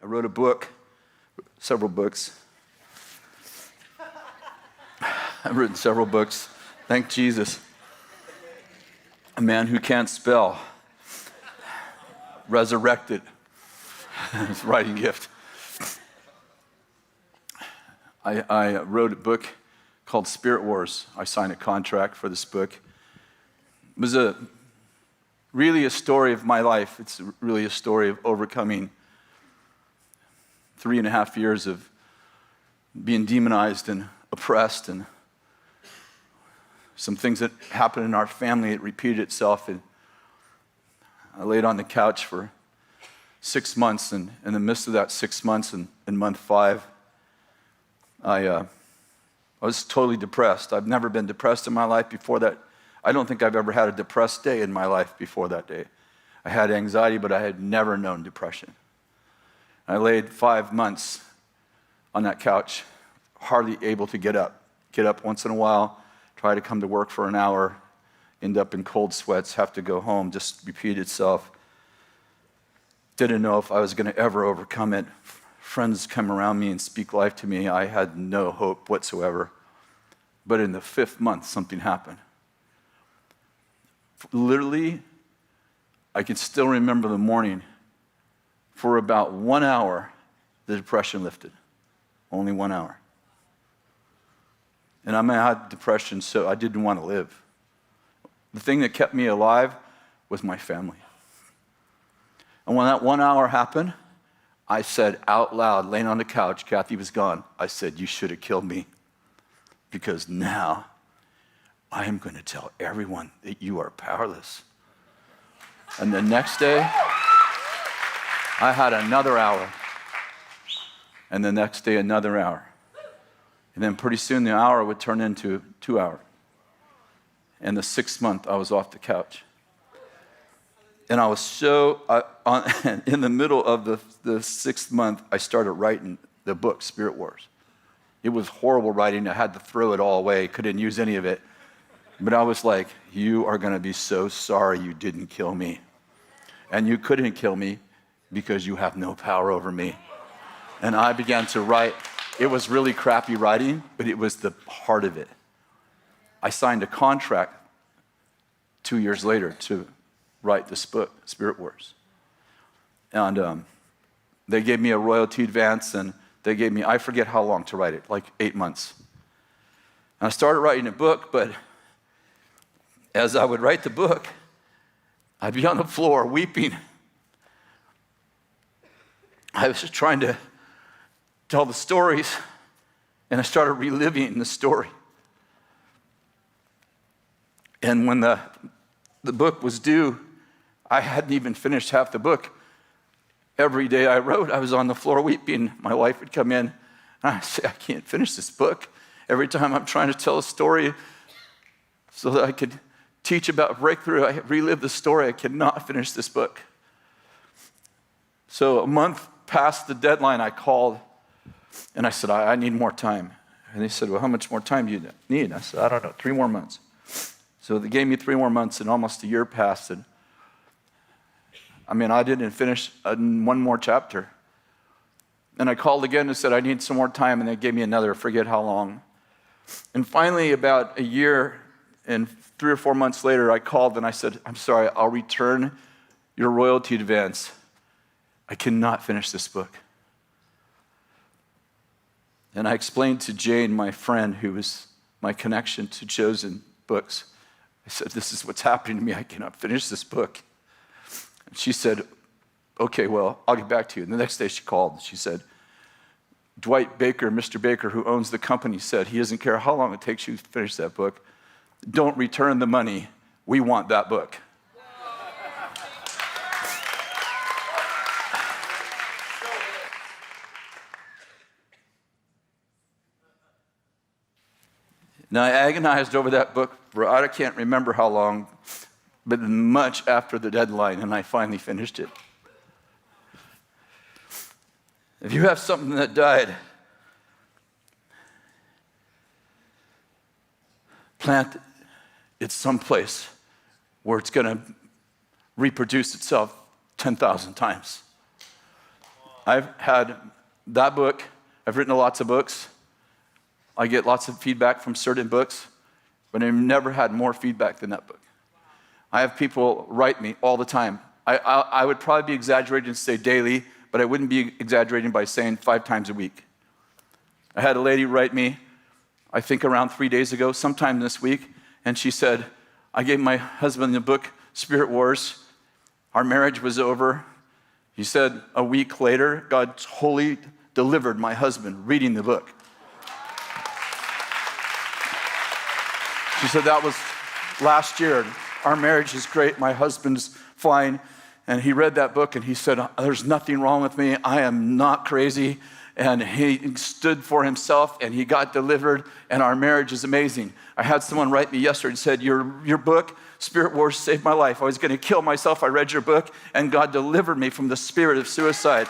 I wrote a book, several books. I've written several books. Thank Jesus. A man who can't spell. Resurrected. His writing gift. I wrote a book called Spirit Wars. I signed a contract for this book. It was really a story of my life. It's really a story of overcoming 3.5 years of being demonized and oppressed, and some things that happened in our family. It repeated itself, and I laid on the couch for 6 months, and in the midst of that 6 months, in month 5, I was totally depressed. I've never been depressed in my life before that. I don't think I've ever had a depressed day in my life before that day. I had anxiety, but I had never known depression. I laid 5 months on that couch, hardly able to get up. Get up once in a while, try to come to work for an hour, end up in cold sweats, have to go home, just repeat itself. Didn't know if I was going to ever overcome it. Friends come around me and speak life to me. I had no hope whatsoever. But in the 5th month, something happened. Literally, I can still remember the morning. For about 1 hour, the depression lifted. Only 1 hour. And I had depression, so I didn't want to live. The thing that kept me alive was my family. And when that 1 hour happened, I said out loud, laying on the couch, Kathy was gone, I said, you should have killed me, because now I am going to tell everyone that you are powerless. And the next day, I had another hour. And the next day, another hour. And then pretty soon the hour would turn into 2 hours. And the 6th month, I was off the couch. And I was so, in the middle of the 6th month, I started writing the book, Spirit Wars. It was horrible writing. I had to throw it all away. Couldn't use any of it. But I was like, you are going to be so sorry you didn't kill me. And you couldn't kill me because you have no power over me. And I began to write. It was really crappy writing, but it was the heart of it. I signed a contract 2 years later to write this book, Spirit Wars. And they gave me a royalty advance, and they gave me, I forget how long to write it, like 8 months. And I started writing a book, but as I would write the book, I'd be on the floor weeping. I was just trying to tell the stories, and I started reliving the story. And when the book was due, I hadn't even finished half the book. Every day I wrote, I was on the floor weeping. My wife would come in, and I'd say, I can't finish this book. Every time I'm trying to tell a story so that I could teach about breakthrough, I relive the story. I cannot finish this book. So a month past the deadline, I called, and I said, I need more time. And they said, well, how much more time do you need? I said, I don't know, 3 more months. So they gave me 3 more months, and almost a year passed. And I didn't finish 1 more chapter. And I called again and said, I need some more time, and they gave me another, forget how long. And finally, about a year and 3 or 4 months later, I called and I said, I'm sorry, I'll return your royalty advance. I cannot finish this book. And I explained to Jane, my friend, who was my connection to Chosen Books, I said, this is what's happening to me. I cannot finish this book. And she said, okay, well, I'll get back to you. And the next day she called and she said, Dwight Baker, Mr. Baker, who owns the company, said he doesn't care how long it takes you to finish that book. Don't return the money. We want that book. Now, I agonized over that book for I can't remember how long, but much after the deadline, and I finally finished it. If you have something that died, plant it someplace where it's going to reproduce itself 10,000 times. I've had that book. I've written lots of books. I get lots of feedback from certain books, but I've never had more feedback than that book. I have people write me all the time. I would probably be exaggerating and say daily, but I wouldn't be exaggerating by saying 5 times a week. I had a lady write me, I think around 3 days ago, sometime this week, and she said, I gave my husband the book, Spirit Wars. Our marriage was over. He said a week later, God wholly delivered my husband reading the book. She said that was last year. Our marriage is great. My husband's fine. And he read that book and he said, there's nothing wrong with me. I am not crazy. And he stood for himself and he got delivered and our marriage is amazing. I had someone write me yesterday and said, your book, Spirit Wars, saved my life. I was going to kill myself. I read your book and God delivered me from the spirit of suicide.